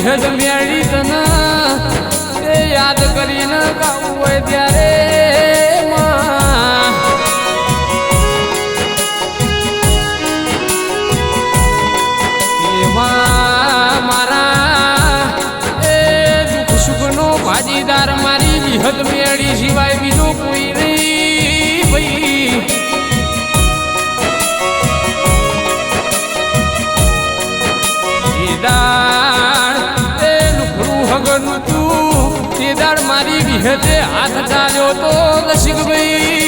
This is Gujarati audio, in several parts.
વિહદ મેળી તને એ યાદ કરીને ગાવું હોય ત્યારે ભાજીદાર મારી વિહદ મેળી સિવાય બીજો કોઈ નહીં ભાઈ એ લુખડું હગનું તું તે દાડ મારી વિહદે હાથ ચાલ્યો તો રસિક ભાઈ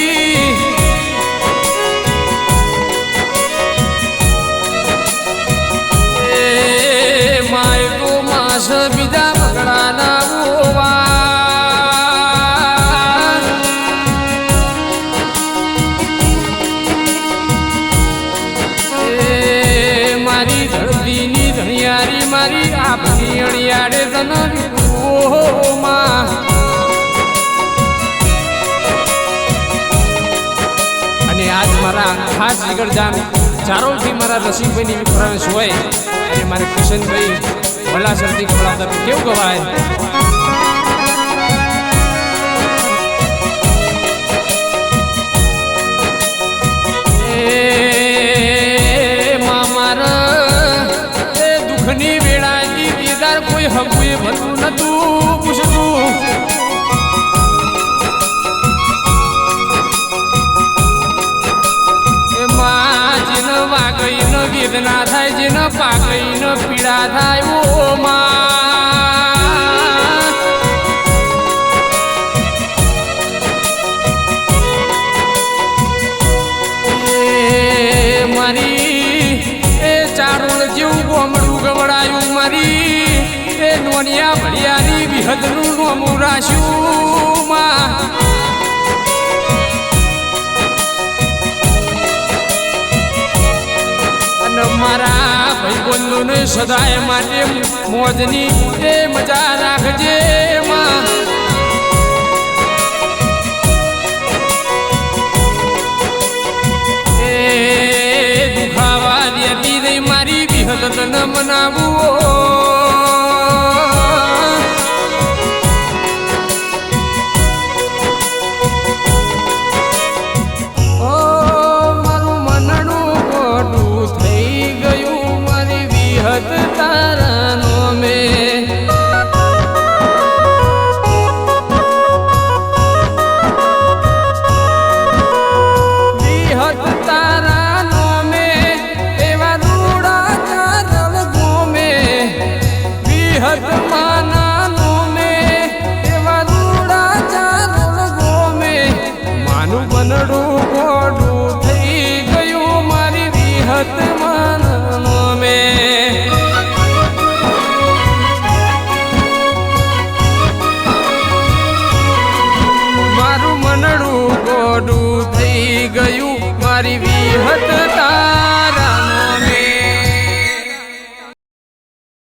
માય તો માસ બીજા પકડાના મારી આપની અણિયાડે તન ઓમાં અને આજ મારા ખાસ જીગરજાન ચારોથી મારા રસિકભાઈની વિફરન્સ હોય અને મારે કિશનભાઈ ભલાસરથી ખવડાવતા કેવું ગવાય ની વેળાની દીદાર કોઈ હમુએ ભલું નતું પૂછતું એમાં જેને વાગઈ ન વેદના થાય જેને પાગઈ ન પીડા થાય ઓ માં મારી એ ચારોળ જેવું ગોમડું ગવડાયું મારી એ નોનિયા ભળિયાની વિહદનું નોમું રાશ્યું માં અને મારા ભાઈબંધોને સદાય માટે મોજની એ મજા રાખજે માં દુખાવા દેતી નહીં મારી વિહદ તને મનાવું મારું મનડું ગોડું થઈ ગયું મારી વિહદ તારા નોમે વિહદ તારા નોમે એવા રૂડા ચારલ ગોમે વિહદ માના નોમે એવા રૂડા ચારલ ગોમે માનું મનડું ગોડું થઈ ગયું મારી વિહદ